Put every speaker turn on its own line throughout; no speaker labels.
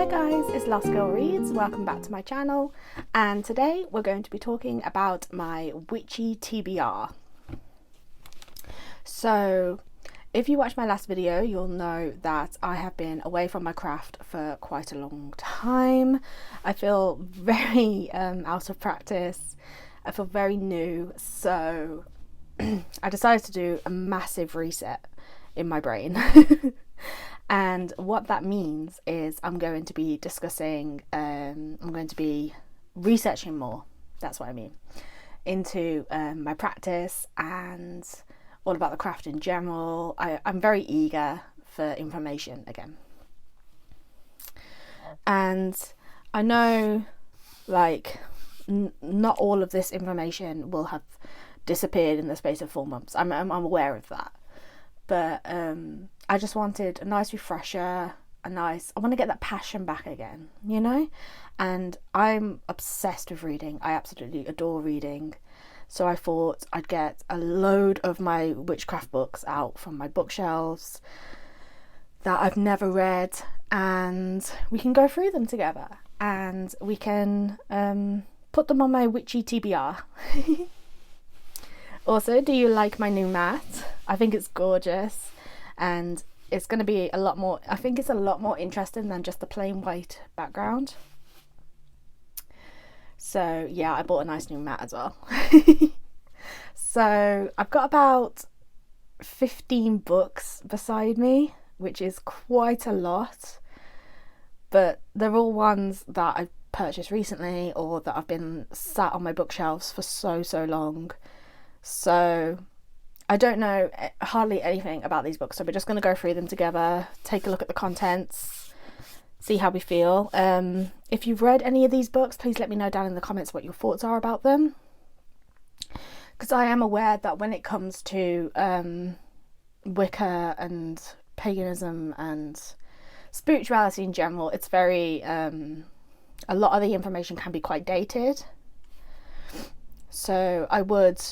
Hi guys, it's Lost Girl Reads. Welcome back to my channel, and today we're going to be talking about my witchy TBR. So if you watched my last video, you'll know that I have been away from my craft for quite a long time. I feel very out of practice. I feel very new, so I decided to do a massive reset in my brain. And what that means is I'm going to be discussing, I'm going to be researching more, that's what I mean, into my practice and all about the craft in general. I'm very eager for information again. And I know, like, not all of this information will have disappeared in the space of 4 months. I'm aware of that. But I just wanted a nice refresher, I want to get that passion back again, you know? And I'm obsessed with reading. I absolutely adore reading. So I thought I'd get a load of my witchcraft books out from my bookshelves that I've never read, and we can go through them together, and we can put them on my witchy TBR. Also, do you like my new mat? I think it's gorgeous, and it's going to be a lot more, I think it's a lot more interesting than just the plain white background. So yeah, I bought a nice new mat as well. So I've got about 15 books beside me, which is quite a lot, but they're all ones that I've purchased recently or that I've been sat on my bookshelves for so long. So I don't know hardly anything about these books, so we're just going to go through them together, take a look at the contents, see how we feel. If you've read any of these books, please let me know down in the comments what your thoughts are about them, because I am aware that when it comes to Wicca and paganism and spirituality in general, it's very a lot of the information can be quite dated. So I would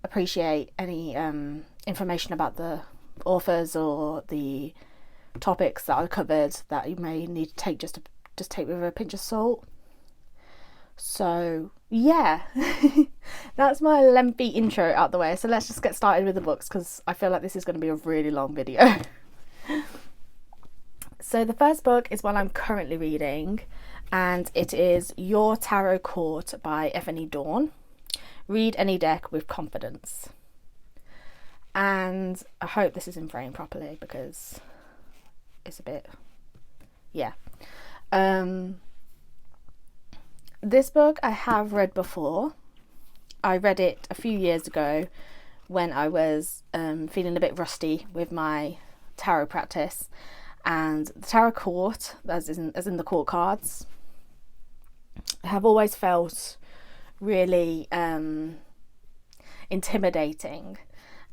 appreciate any information about the authors or the topics that are covered that you may need to take just take with a pinch of salt. So yeah, that's my lengthy intro out the way. So let's just get started with the books, because I feel like this is going to be a really long video. So the first book is one I'm currently reading, and it is Your Tarot Court by Ebony Dawn. Read any deck with confidence. And I hope this is in frame properly, because it's a bit, yeah. This book I have read before. I read it a few years ago when I was feeling a bit rusty with my tarot practice, and the tarot court, as in the court cards, have always felt really intimidating,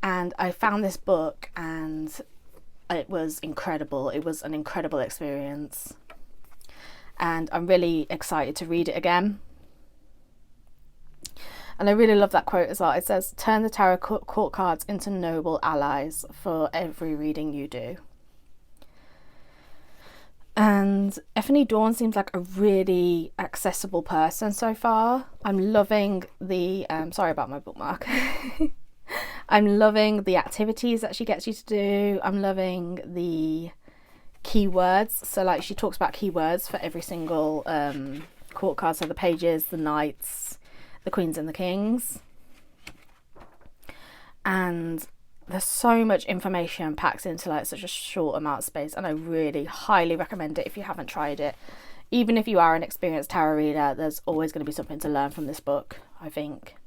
and I found this book and it was incredible. It was an incredible experience, and I'm really excited to read it again. And I really love that quote as well. It says, "Turn the tarot court cards into noble allies for every reading you do." And Ebony Dawn seems like a really accessible person so far. I'm loving the, sorry about my bookmark. I'm loving the activities that she gets you to do. I'm loving the keywords. So like, she talks about keywords for every single court card. So the pages, the knights, the queens and the kings. And there's so much information packed into like such a short amount of space, and I really highly recommend it if you haven't tried it. Even if you are an experienced tarot reader, there's always going to be something to learn from this book, I think.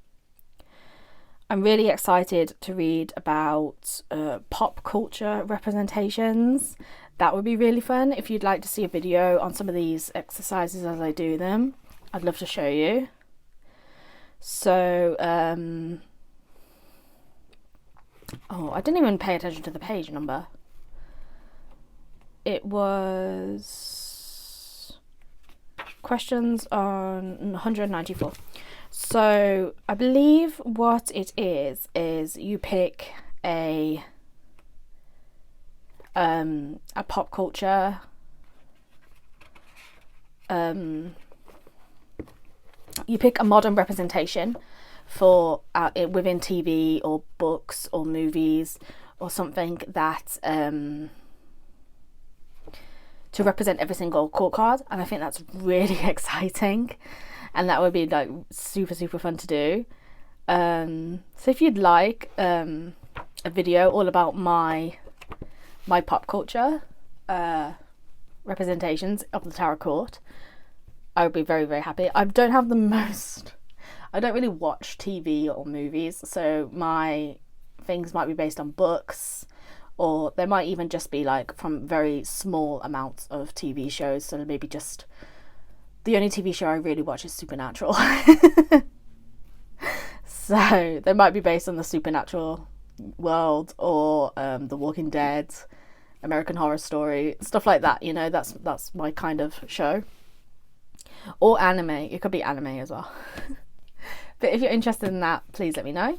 I'm really excited to read about pop culture representations. That would be really fun. If you'd like to see a video on some of these exercises as I do them, I'd love to show you. So oh, I didn't even pay attention to the page number. It was questions on 194. So I believe what it is you pick a pop culture you pick a modern representation for within TV or books or movies or something that to represent every single court card, and I think that's really exciting, and that would be like super fun to do. So if you'd like a video all about my pop culture representations of the tarot court, I would be very happy. I don't really watch TV or movies, so my things might be based on books, or they might even just be like from very small amounts of TV shows. So maybe just the only TV show I really watch is Supernatural. So they might be based on the Supernatural world, or The Walking Dead, American Horror Story, stuff like that, you know. That's my kind of show. Or anime. It could be anime as well. But if you're interested in that, please let me know.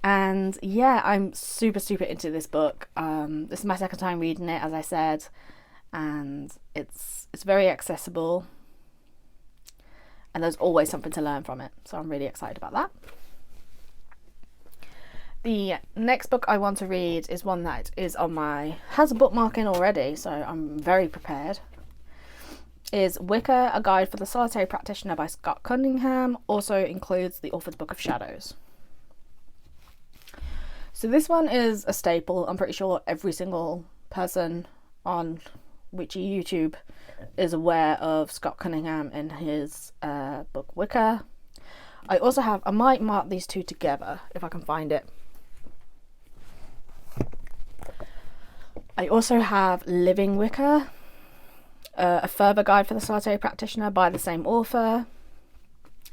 And yeah, I'm super into this book. This is my second time reading it, as I said, and it's very accessible, and there's always something to learn from it, so I'm really excited about that. The next book I want to read is one that is has a bookmarking already, so I'm very prepared. Is Wicca, A Guide for the Solitary Practitioner by Scott Cunningham. Also includes the author's Book of Shadows. So this one is a staple. I'm pretty sure every single person on Witchy YouTube is aware of Scott Cunningham and his book Wicca. I might mark these two together if I can find it. I also have Living Wicca, A Further Guide for the Solitary Practitioner by the same author.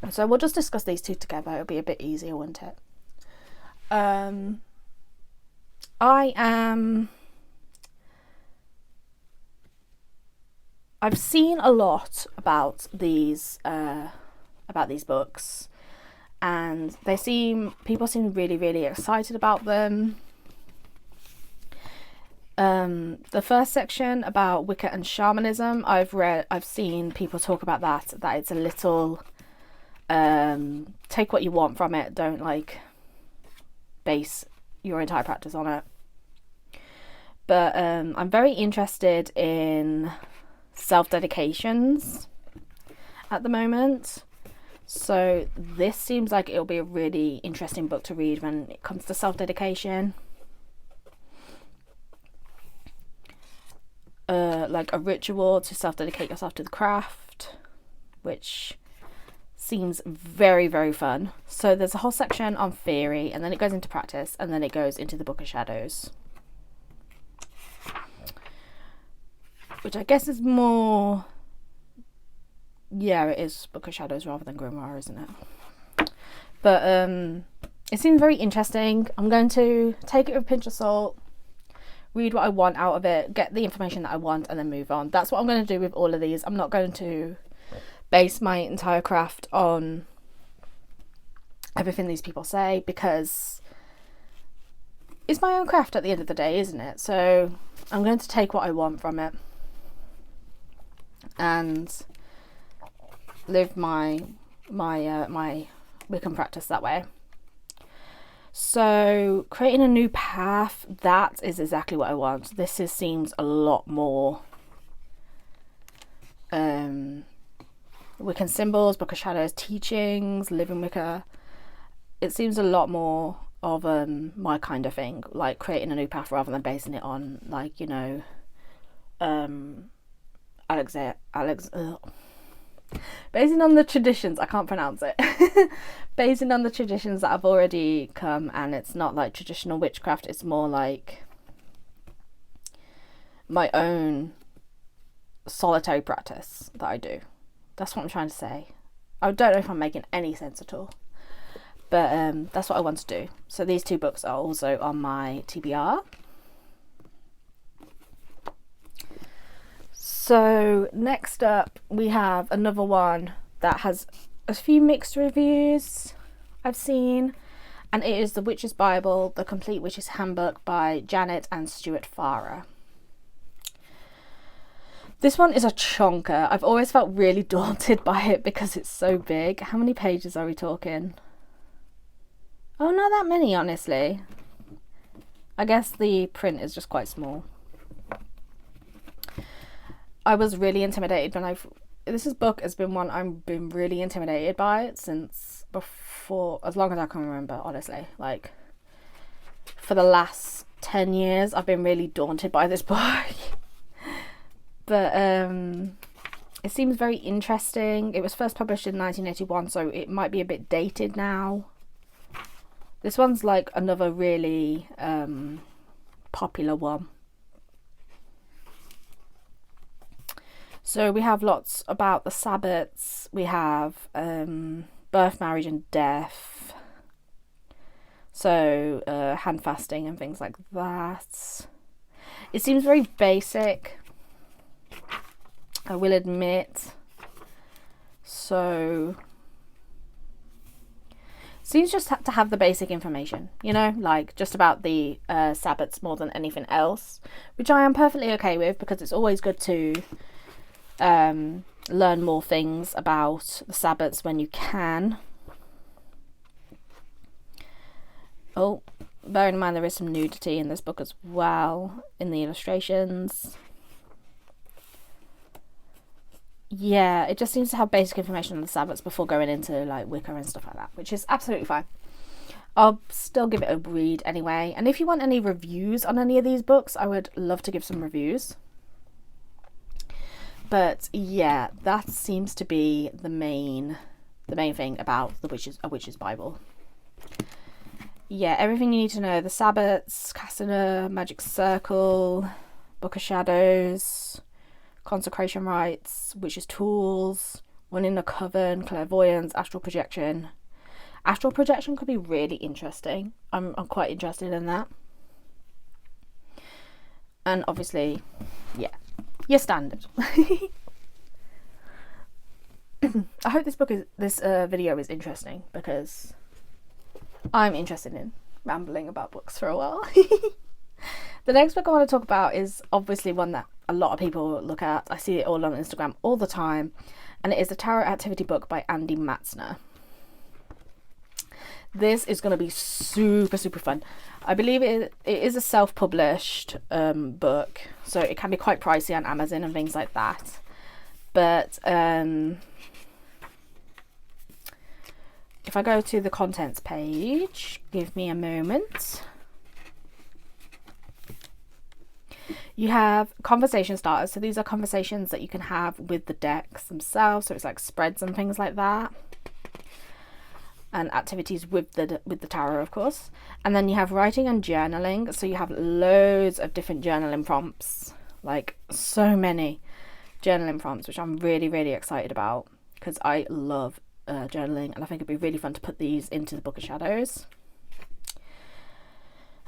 So we'll just discuss these two together. It'll be a bit easier, won't it? I've seen a lot about these books, and people seem really excited about them. The first section about Wicca and shamanism, I've seen people talk about that it's a little take what you want from it, don't like base your entire practice on it. But I'm very interested in self-dedications at the moment, so this seems like it'll be a really interesting book to read when it comes to self-dedication. Like a ritual to self-dedicate yourself to the craft, which seems very fun. So there's a whole section on theory, and then it goes into practice, and then it goes into the Book of Shadows, which I guess is more, yeah, it is Book of Shadows rather than Grimoire, isn't it? But it seems very interesting. I'm going to take it with a pinch of salt, read what I want out of it, get the information that I want, and then move on. That's what I'm going to do with all of these. I'm not going to base my entire craft on everything these people say, because it's my own craft at the end of the day, isn't it? So I'm going to take what I want from it and live my Wiccan practice that way. So creating a new path, that is exactly what I want. Seems a lot more Wiccan symbols, Book of Shadows teachings, Living Wicca. It seems a lot more of my kind of thing, like creating a new path rather than basing it on, like, you know, basing on the traditions, I can't pronounce it. Basing on the traditions that have already come, and it's not like traditional witchcraft, it's more like my own solitary practice that I do. That's what I'm trying to say. I don't know if I'm making any sense at all, but that's what I want to do. So these two books are also on my TBR. So next up we have another one that has a few mixed reviews I've seen, and it is The Witch's Bible, The Complete Witch's Handbook by Janet and Stuart Farrer. This one is a chonker. I've always felt really daunted by it because it's so big. How many pages are we talking? Oh, not that many, honestly. I guess the print is just quite small. I was really intimidated when this book has been one I've been really intimidated by since before, as long as I can remember, honestly. Like, for the last 10 years, I've been really daunted by this book. But it seems very interesting. It was first published in 1981, so it might be a bit dated now. This one's like another really popular one. So we have lots about the Sabbats. We have birth, marriage and death. So hand fasting and things like that. It seems very basic, I will admit. So seems just to have the basic information, you know, like just about the Sabbats more than anything else, which I am perfectly okay with, because it's always good to learn more things about the Sabbats when you can. Oh, bearing in mind there is some nudity in this book as well, in the illustrations. Yeah, it just seems to have basic information on the Sabbats before going into like Wicca and stuff like that, which is absolutely fine. I'll still give it a read anyway. And if you want any reviews on any of these books, I would love to give some reviews. But yeah, that seems to be the main thing about a witch's Bible. Yeah, everything you need to know: the Sabbats, Cassandra, Magic Circle, Book of Shadows, consecration rites, witches' tools, one in a coven, clairvoyance, astral projection. Astral projection could be really interesting. I'm quite interested in that. And obviously, yeah, your standard. I hope this video is interesting, because I'm interested in rambling about books for a while. The next book I want to talk about is obviously one that a lot of people look at. I see it all on Instagram all the time, and it is the Tarot Activity book by Andy Matzner. This is going to be super, super fun. I believe it is a self-published book, so it can be quite pricey on Amazon and things like that. But if I go to the contents page, give me a moment. You have conversation starters. So these are conversations that you can have with the decks themselves. So it's like spreads and things like that. And activities with the tarot, of course. And then you have writing and journaling. So you have loads of different journaling prompts. Like so many journaling prompts, which I'm really, really excited about, because I love journaling, and I think it'd be really fun to put these into the Book of Shadows.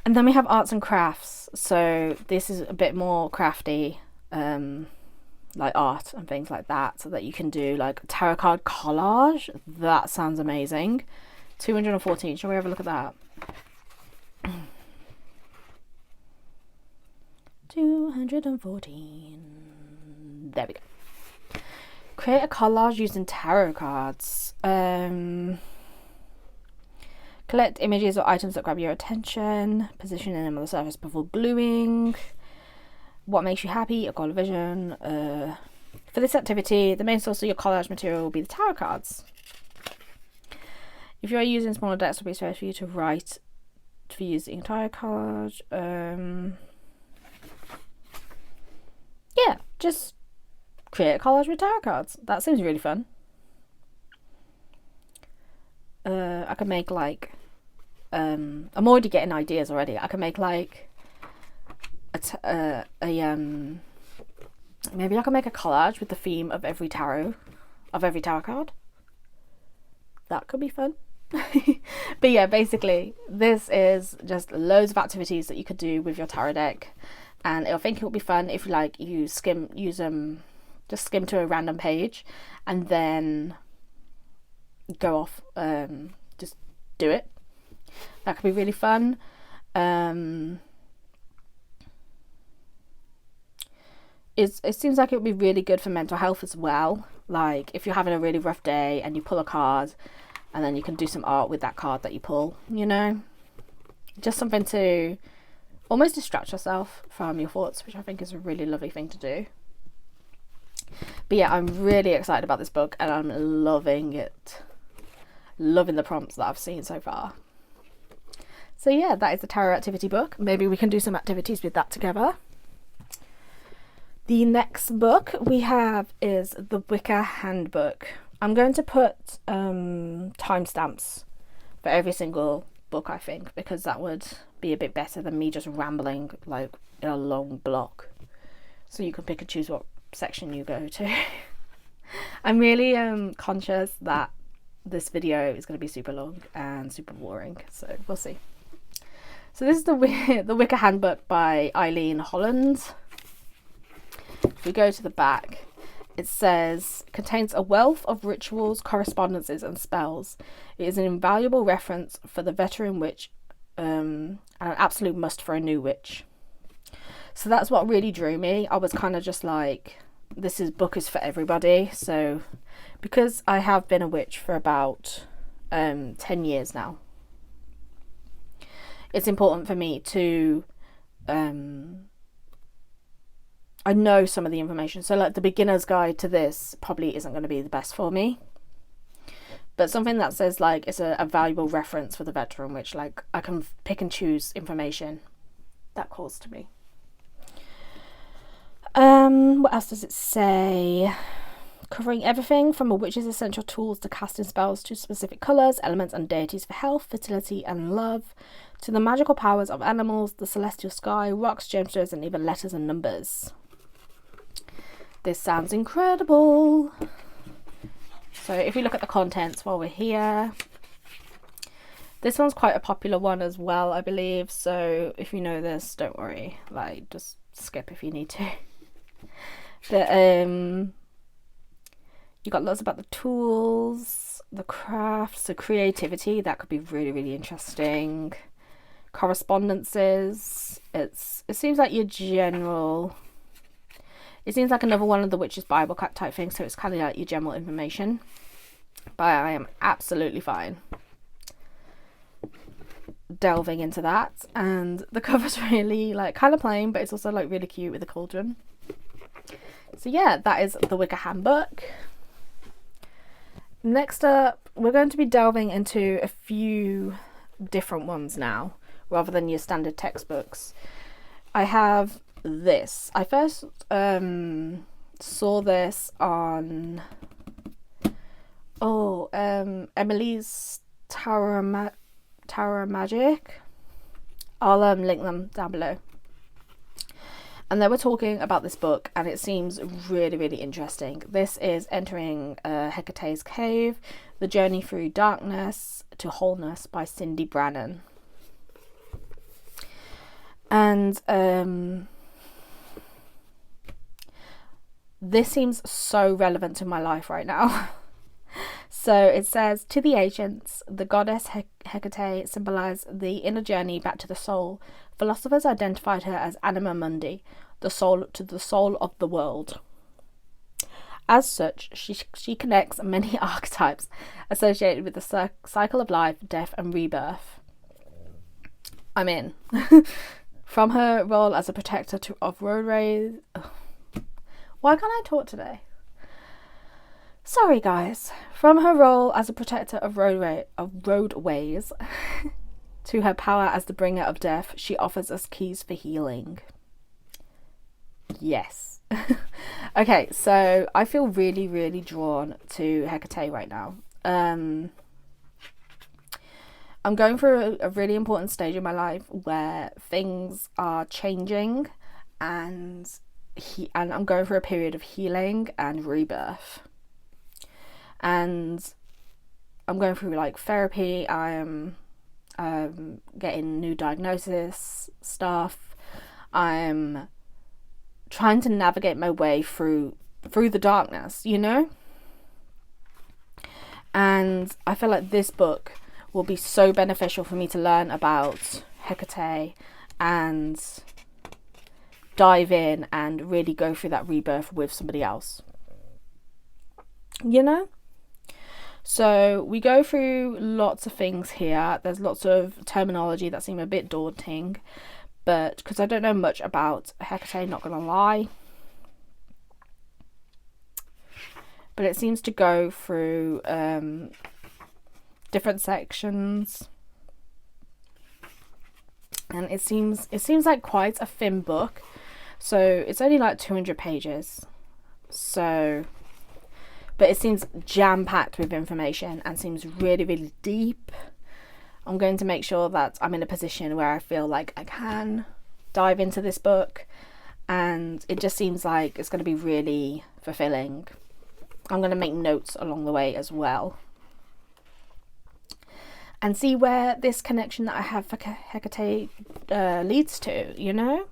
And then we have arts and crafts. So this is a bit more crafty, like art and things like that, so that you can do like tarot card collage. That sounds amazing. 214. Shall we have a look at that? 214. There we go. Create a collage using tarot cards. Collect images or items that grab your attention. Position them on the surface before gluing. What makes you happy? A goal of vision. For this activity, the main source of your collage material will be the tarot cards. If you are using smaller decks, it will be safe for you to write for using tarot collage. Yeah, just create a collage with tarot cards. That seems really fun. I could make like I'm already getting ideas already. I could make like maybe I could make a collage with the theme of every tarot card. That could be fun. But yeah, basically this is just loads of activities that you could do with your tarot deck, and I think it will be fun if you skim to a random page and then go off, just do it. That could be really fun. It it seems like it would be really good for mental health as well. Like if you're having a really rough day and you pull a card, and then you can do some art with that card that you pull, you know, just something to almost distract yourself from your thoughts, which I think is a really lovely thing to do. But yeah, I'm really excited about this book, and I'm loving it. Loving the prompts that I've seen so far. So yeah, that is the tarot activity book. Maybe we can do some activities with that together. The next book we have is the Wicca Handbook. I'm going to put timestamps for every single book, I think, because that would be a bit better than me just rambling like in a long block. So you can pick and choose what section you go to. I'm really conscious that this video is going to be super long and super boring, so we'll see. So this is the Wicca Handbook by Eileen Holland. If we go to the back, it says, contains a wealth of rituals, correspondences and spells. It is an invaluable reference for the veteran witch and an absolute must for a new witch. So that's what really drew me. I was kind of just like, book is for everybody. So because I have been a witch for about 10 years now, it's important for me to I know some of the information. So like the beginner's guide to this probably isn't going to be the best for me. But something that says like it's a valuable reference for the veteran, which like I can pick and choose information that calls to me. What else does it say? Covering everything from a witch's essential tools to casting spells to specific colours, elements and deities for health, fertility and love, to the magical powers of animals, the celestial sky, rocks, gemstones and even letters and numbers. This sounds incredible. So if you look at the contents while we're here, this one's quite a popular one as well, I believe. So if you know this, don't worry, like just skip if you need to. But you got lots about the tools, the crafts, the creativity. That could be really, really interesting. Correspondences. It seems like your general. It seems like another one of the Witch's Bible type things, so it's kind of like your general information. But I am absolutely fine delving into that. And the cover's really like kind of plain, but it's also like really cute with a cauldron. So yeah, that is the Wicca Handbook. Next up, we're going to be delving into a few different ones now, rather than your standard textbooks. I have this. I first saw this on Emily's Tower Magic. I'll link them down below. And they were talking about this book, and it seems really, really interesting. This is Entering Hecate's Cave, The Journey Through Darkness to Wholeness by Cindy Brannan. And this seems so relevant to my life right now. So it says, to the ancients, the goddess Hekate symbolized the inner journey back to the soul. Philosophers identified her as Anima Mundi, the soul to the soul of the world. As such, she connects many archetypes associated with the cycle of life, death and rebirth. I'm in. From her role as a protector of roadways... Why can't I talk today? Sorry guys. From her role as a protector of roadways to her power as the bringer of death, she offers us keys for healing. Yes. Okay, so I feel really, really drawn to Hekate right now. I'm going through a really important stage in my life where things are changing, and I'm going through a period of healing and rebirth. And I'm going through like therapy. I'm getting new diagnosis stuff. I'm trying to navigate my way through the darkness, you know? And I feel like this book will be so beneficial for me to learn about Hekate and dive in and really go through that rebirth with somebody else, you know? So we go through lots of things here. There's lots of terminology that seem a bit daunting, but because I don't know much about Hekate, not gonna lie, but it seems to go through different sections, and it seems like quite a thin book. So it's only like 200 pages, so but it seems jam-packed with information and seems really, really deep. I'm going to make sure that I'm in a position where I feel like I can dive into this book, and it just seems like it's going to be really fulfilling. I'm going to make notes along the way as well and see where this connection that I have for Hekate leads to, you know?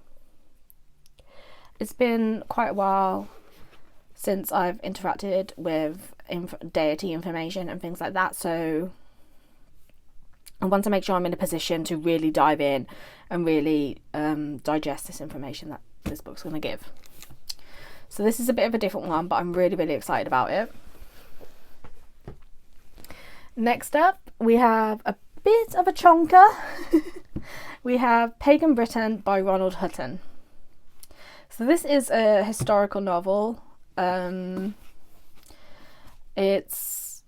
It's been quite a while since I've interacted with deity information and things like that, so I want to make sure I'm in a position to really dive in and really digest this information that this book's going to give. So this is a bit of a different one, but I'm really, really excited about it. Next up, we have a bit of a chonker. We have Pagan Britain by Ronald Hutton. So this is a historical novel. It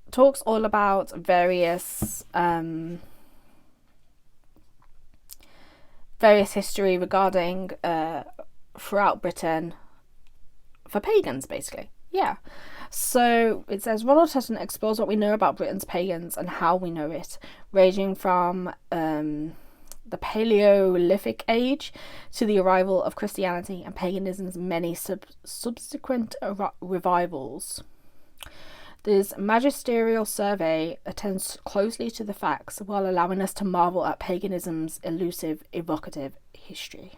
talks all about various history regarding throughout Britain for pagans, basically. Yeah. So it says Ronald Hutton explores what we know about Britain's pagans and how we know it, ranging from the Paleolithic age to the arrival of Christianity and paganism's many subsequent revivals. This magisterial survey attends closely to the facts while allowing us to marvel at paganism's elusive, evocative history.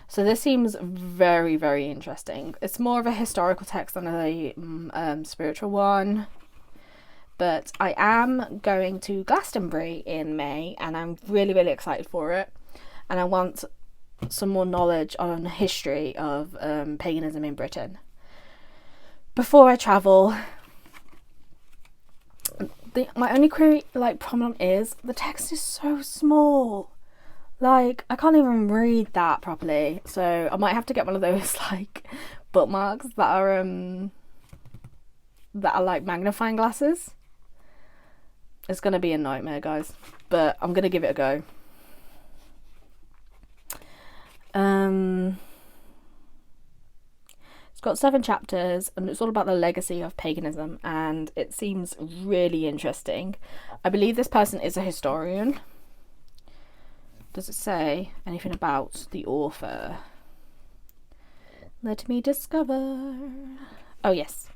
So this seems very, very interesting. It's more of a historical text than a spiritual one. But I am going to Glastonbury in May, and I'm really, really excited for it. And I want some more knowledge on the history of paganism in Britain before I travel. My only problem is the text is so small. Like, I can't even read that properly, so I might have to get one of those like bookmarks that are like magnifying glasses. It's gonna be a nightmare, guys, but I'm gonna give it a go. It's got 7 chapters, and it's all about the legacy of paganism, and it seems really interesting. I believe this person is a historian. Does it say anything about the author? Let me discover. Oh, yes.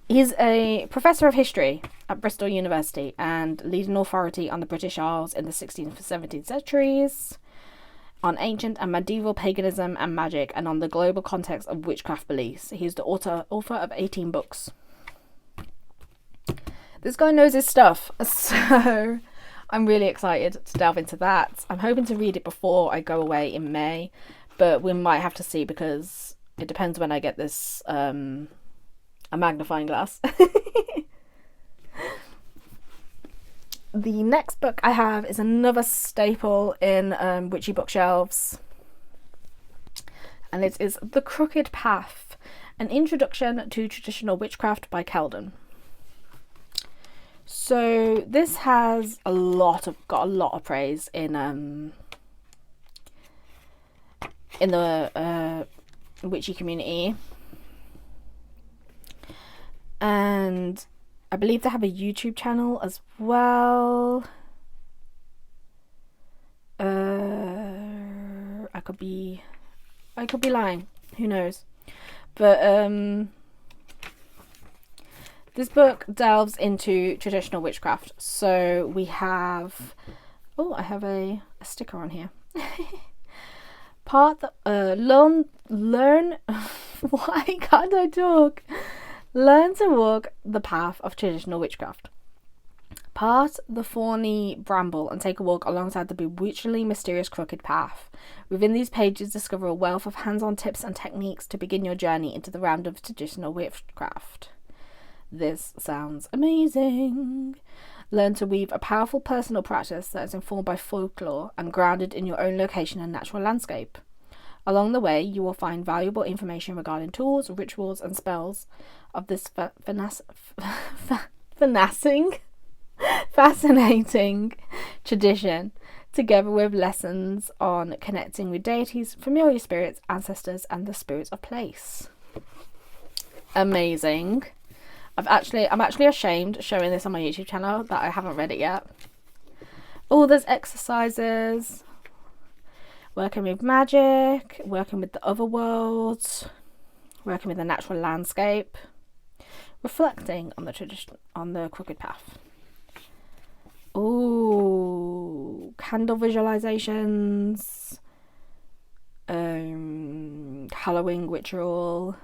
He's a professor of history at Bristol University and leading authority on the British Isles in the 16th and 17th centuries, on ancient and medieval paganism and magic, and on the global context of witchcraft beliefs. He's the author of 18 books. This guy knows his stuff, so I'm really excited to delve into that. I'm hoping to read it before I go away in May, but we might have to see because it depends when I get this a magnifying glass. The next book I have is another staple in witchy bookshelves, and it is The Crooked Path, an introduction to traditional witchcraft by Kelden. So this has got a lot of praise in the witchy community, and I believe they have a YouTube channel as well. I could be lying, who knows, but this book delves into traditional witchcraft. So we have, I have a sticker on here. Learn. Why can't I talk? Learn to walk the path of traditional witchcraft. Part the thorny bramble and take a walk alongside the bewitchingly mysterious crooked path. Within these pages, discover a wealth of hands-on tips and techniques to begin your journey into the realm of traditional witchcraft. This sounds amazing. Learn to weave a powerful personal practice that is informed by folklore and grounded in your own location and natural landscape. Along the way, you will find valuable information regarding tools, rituals, and spells of this fascinating tradition, together with lessons on connecting with deities, familiar spirits, ancestors, and the spirits of place. Amazing. I'm actually ashamed showing this on my YouTube channel that I haven't read it yet. Oh, there's exercises, working with magic, working with the other worlds, working with the natural landscape, reflecting on the tradition, on the crooked path. Oh, candle visualizations, Halloween ritual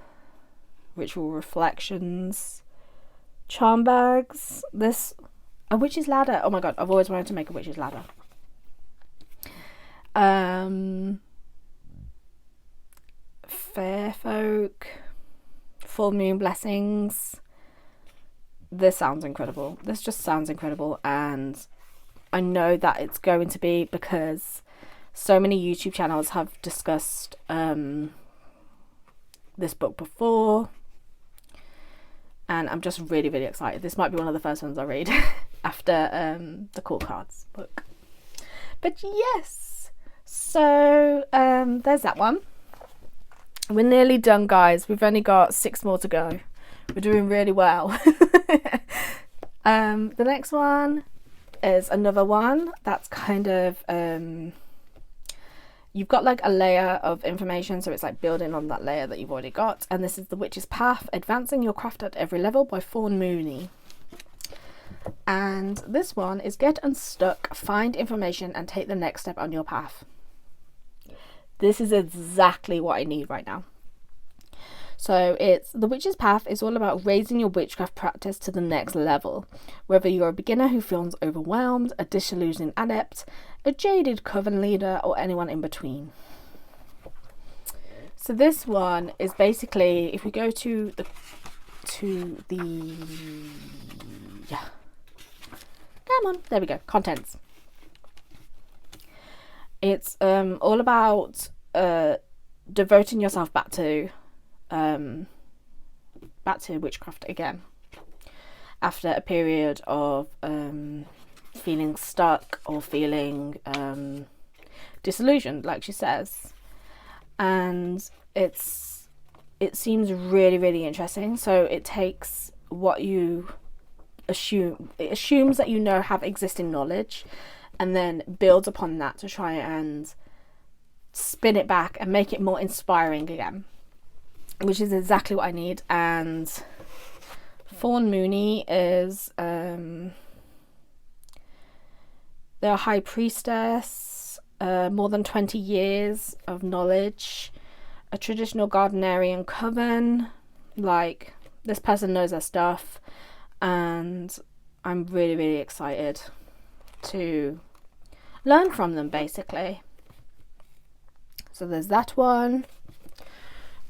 reflections, charm bags. A witch's ladder. Oh my god, I've always wanted to make a witch's ladder. Fair folk, full moon blessings. This sounds incredible. This just sounds incredible, and I know that it's going to be because so many YouTube channels have discussed this book before, and I'm just really, really excited. This might be one of the first ones I read after the Court Cards book. But yes, so there's that one. We're nearly done, guys. We've only got 6 more to go. We're doing really well. The next one is another one that's kind of you've got like a layer of information, so it's like building on that layer that you've already got. And this is The Witch's Path, Advancing Your Craft at Every Level by Fawn Mooney. And this one is Get Unstuck, Find Information, and Take the Next Step on Your Path. This is exactly what I need right now. So it's The Witch's Path is all about raising your witchcraft practice to the next level. Whether you're a beginner who feels overwhelmed, a disillusioned adept, a jaded coven leader, or anyone in between. So this one is basically, if we go to the come on, there we go, contents. It's all about devoting yourself back to witchcraft again after a period of feeling stuck or feeling disillusioned, like she says. And it seems really, really interesting. So it takes what you assumes that you know, have existing knowledge, and then builds upon that to try and spin it back and make it more inspiring again, which is exactly what I need. And Fawn Mooney is their high priestess, more than 20 years of knowledge, a traditional Gardnerian coven. Like, this person knows their stuff, and I'm really, really excited to learn from them, basically. So there's that one.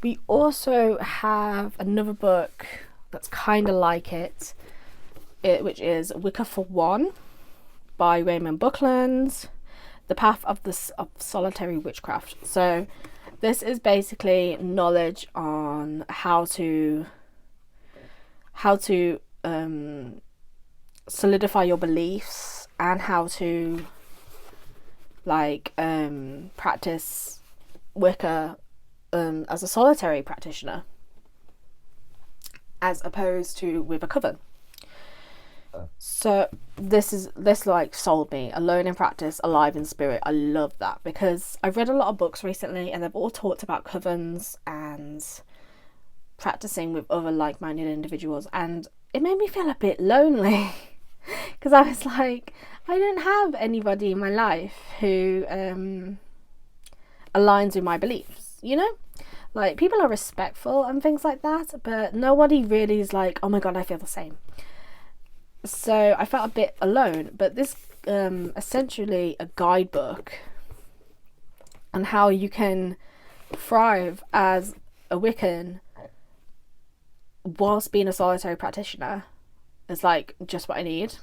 We also have another book that's kind of like it, which is Wicca For One by Raymond Buckland, The Path of Solitary Witchcraft. So this is basically knowledge on how to solidify your beliefs, and how to practice Wicca as a solitary practitioner, as opposed to with a coven. So this sold me. Alone in practice, alive in spirit. I love that, because I've read a lot of books recently and they've all talked about covens and practicing with other like-minded individuals, and it made me feel a bit lonely because I was like, I don't have anybody in my life who aligns with my beliefs, you know? Like, people are respectful and things like that, but nobody really is like, oh my god, I feel the same. So I felt a bit alone, but this essentially a guidebook on how you can thrive as a Wiccan whilst being a solitary practitioner is like just what I need.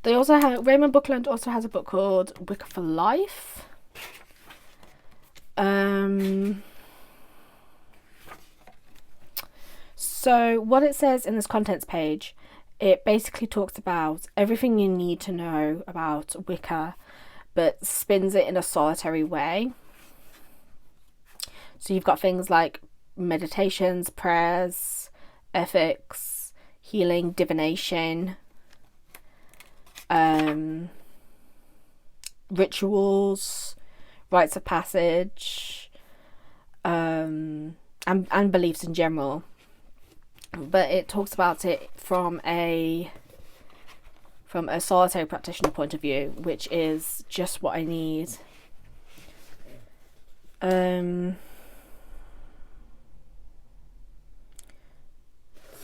They also have, Raymond Bookland also has a book called Wicca For Life. So what it says in this contents page, it basically talks about everything you need to know about Wicca, but spins it in a solitary way. So you've got things like meditations, prayers, ethics, healing, divination, rituals, rites of passage, and beliefs in general. But it talks about it from a solitary practitioner point of view, which is just what I need.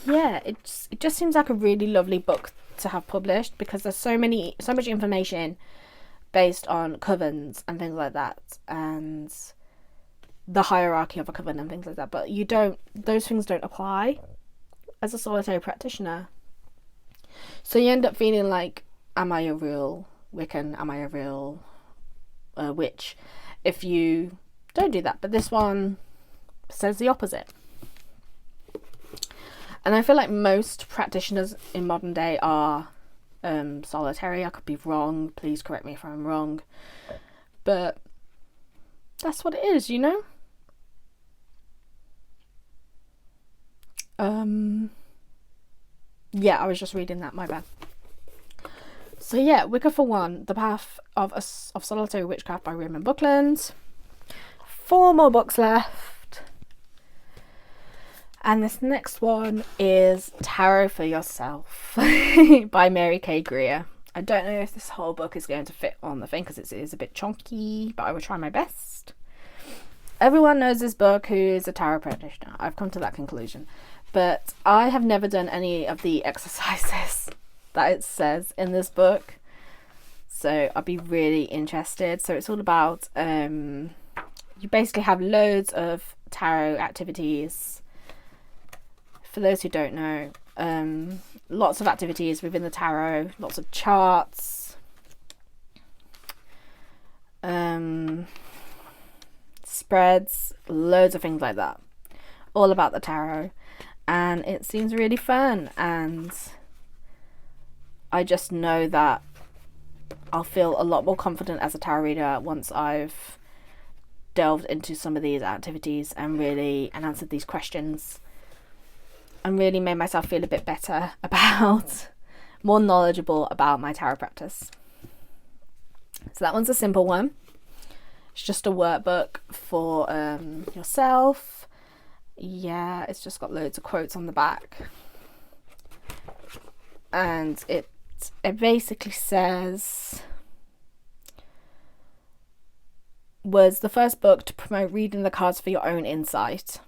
Yeah, it just seems like a really lovely book to have published, because there's so much information based on covens and things like that, and the hierarchy of a coven and things like that. But those things don't apply as a solitary practitioner. So you end up feeling like, am I a real Wiccan? Am I a real witch? If you don't do that. But this one says the opposite. And I feel like most practitioners in modern day are solitary. I could be wrong. Please correct me if I'm wrong. But that's what it is, you know? Yeah, I was just reading that, my bad. So yeah, Wicca For One, The Path of Solitary Witchcraft by Raymond Bookland. 4 more books left. And this next one is Tarot for Yourself by Mary K. Greer. I don't know if this whole book is going to fit on the thing because it is a bit chunky, but I will try my best. Everyone knows this book who is a tarot practitioner. I've come to that conclusion. But I have never done any of the exercises that it says in this book. So I'll be really interested. So it's all about, you basically have loads of tarot activities. For those who don't know, lots of activities within the tarot, lots of charts, spreads, loads of things like that. All about the tarot. And it seems really fun, and I just know that I'll feel a lot more confident as a tarot reader once I've delved into some of these activities and answered these questions and really made myself feel a bit better about, more knowledgeable about my tarot practice. So that one's a simple one. It's just a workbook for yourself. Yeah, it's just got loads of quotes on the back. And it basically says, was the first book to promote reading the cards for your own insight.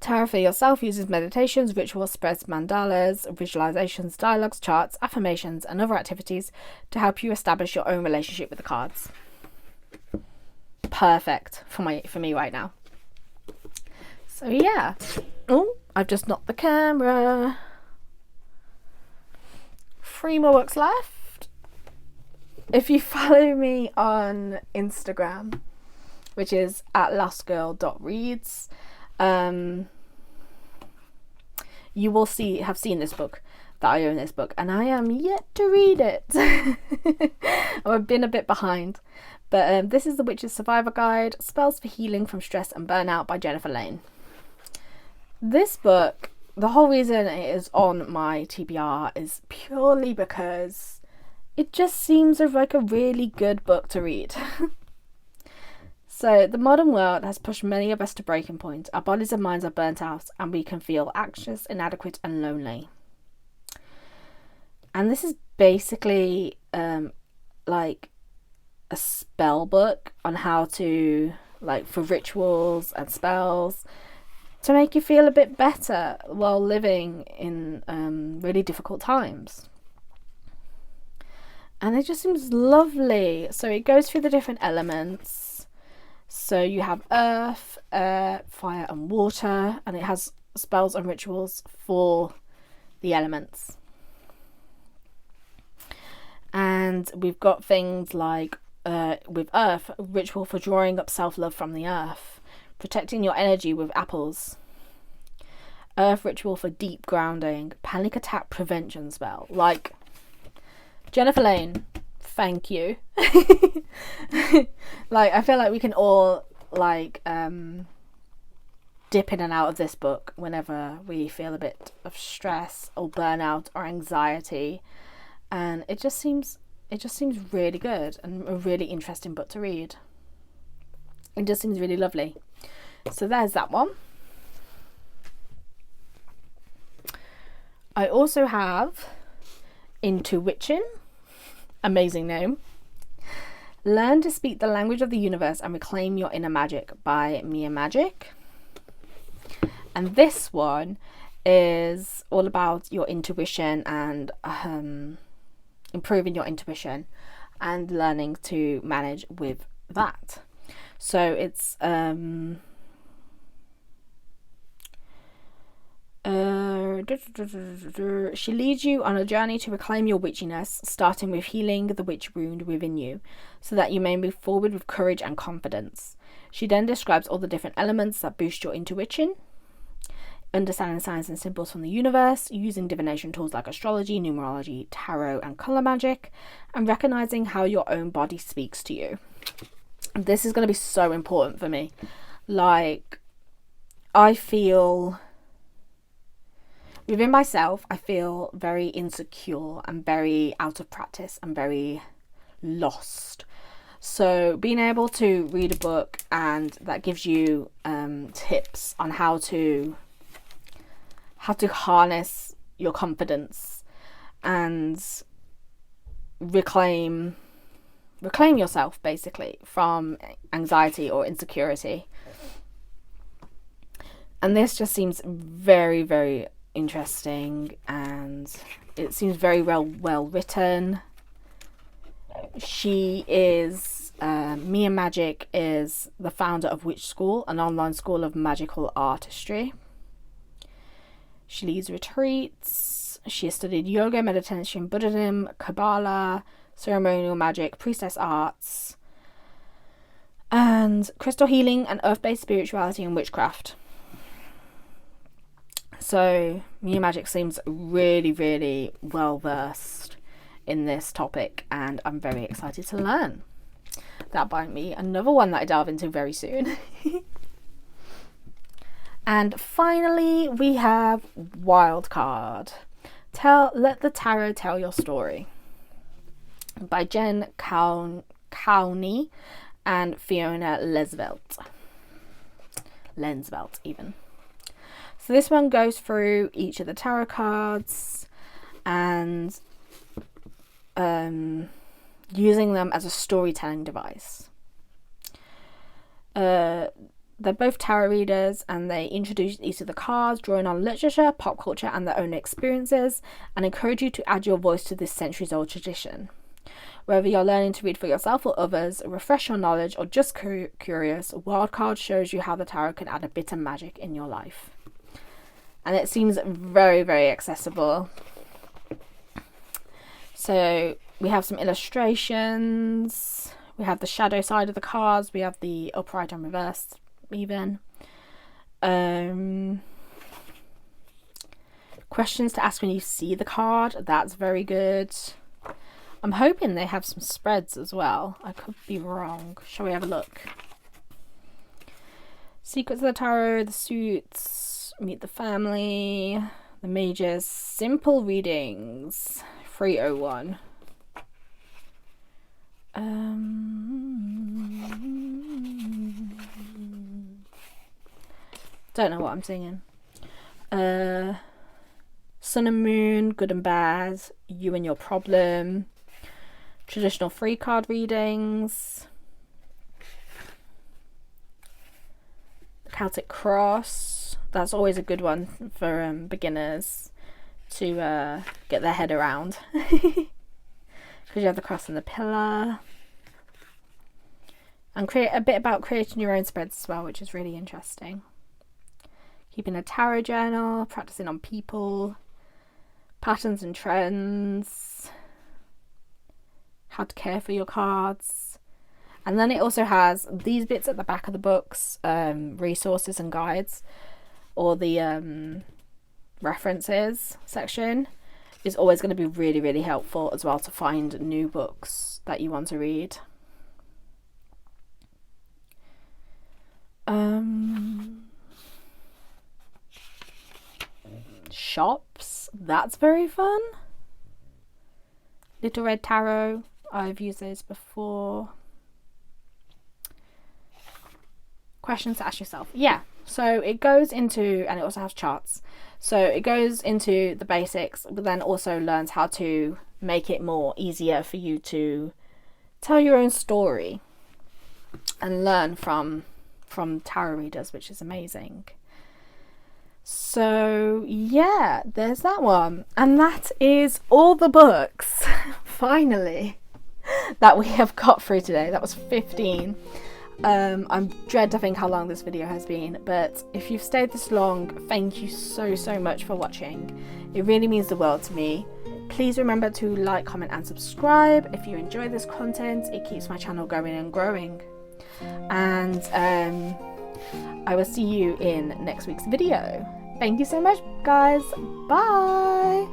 Tarot for Yourself uses meditations, rituals, spreads, mandalas, visualizations, dialogues, charts, affirmations, and other activities to help you establish your own relationship with the cards. Perfect for me right now. So yeah. Oh, I've just knocked the camera. 3 more books left. If you follow me on Instagram, which is at lastgirl.reads, you will have seen this book, that I own this book, and I am yet to read it. I've been a bit behind. But this is The Witch's Survivor Guide, Spells for Healing from Stress and Burnout by Jennifer Lane. This book, the whole reason it is on my TBR is purely because it just seems like a really good book to read. So, the modern world has pushed many of us to breaking point. Our bodies and minds are burnt out, and we can feel anxious, inadequate, and lonely. And this is basically like a spell book on how to, like, for rituals and spells, to make you feel a bit better while living in really difficult times. And it just seems lovely. So it goes through the different elements. So you have earth, air, fire and water, and it has spells and rituals for the elements. And we've got things like with earth, a ritual for drawing up self-love from the earth, protecting your energy with apples. Earth ritual for deep grounding, panic attack prevention spell. Like, Jennifer Lane, thank you. Like, I feel like we can all like dip in and out of this book whenever we feel a bit of stress or burnout or anxiety, and it just seems really good and a really interesting book to read. It just seems really lovely. So there's that one. I also have IntuWitchin, amazing name. Learn to speak the language of the universe and reclaim your inner magic by Mia Magic. And this one is all about your intuition and improving your intuition and learning to manage with that. So it's she leads you on a journey to reclaim your witchiness, starting with healing the witch wound within you, so that you may move forward with courage and confidence. She then describes all the different elements that boost your intuition, understanding signs and symbols from the universe, using divination tools like astrology, numerology, tarot and colour magic, and recognizing how your own body speaks to you. This is going to be so important for me. Like, I feel within myself, I feel very insecure and very out of practice and very lost. So being able to read a book and that gives you tips on how to harness your confidence and reclaim yourself basically from anxiety or insecurity. And this just seems very, very interesting, and it seems very well written. She is Mia Magic is the founder of Witch School, an online school of magical artistry. She leads retreats. She has studied yoga, meditation, Buddhism, Kabbalah, ceremonial magic, priestess arts, and crystal healing and earth-based spirituality and witchcraft. So Mia Magic seems really, really well versed in this topic, and I'm very excited to learn. That might be another one that I delve into very soon. And finally, we have Wildcard. Let the Tarot Tell Your Story by Jen Cowney and Fiona Lensvelt even. So this one goes through each of the tarot cards and using them as a storytelling device. They're both tarot readers, and they introduce each of the cards, drawing on literature, pop culture and their own experiences, and encourage you to add your voice to this centuries-old tradition. Whether you're learning to read for yourself or others, refresh your knowledge, or just curious, Wildcard shows you how the tarot can add a bit of magic in your life. And it seems very, very accessible. So we have some illustrations. We have the shadow side of the cards. We have the upright and reversed even. Questions to ask when you see the card. That's very good. I'm hoping they have some spreads as well. I could be wrong. Shall we have a look? Secrets of the Tarot, the suits, meet the family, the mages, simple readings, 301. Don't know what I'm singing. Sun and Moon, Good and Bad, You and Your Problem, traditional free card readings, Celtic Cross, That's always a good one for beginners to get their head around. Because you have the cross and the pillar. And create a bit about creating your own spreads as well, which is really interesting. Keeping a tarot journal, practicing on people, patterns and trends, how to care for your cards. And then it also has these bits at the back of the books, resources and guides, or the references section is always going to be really, really helpful as well to find new books that you want to read. Shops, that's very fun. Little Red Tarot, I've used those before. Questions to ask yourself. Yeah, so it goes into, and it also has charts. So it goes into the basics, but then also learns how to make it more easier for you to tell your own story and learn from tarot readers, which is amazing. So yeah, there's that one. And that is all the books, finally, that we have got through today. That was 15. I'm dread to think how long this video has been, but if you've stayed this long, thank you so much for watching. It really means the world to me. Please remember to like, comment and subscribe if you enjoy this content. It keeps my channel going and growing. And I will see you in next week's video. Thank you so much, guys. Bye.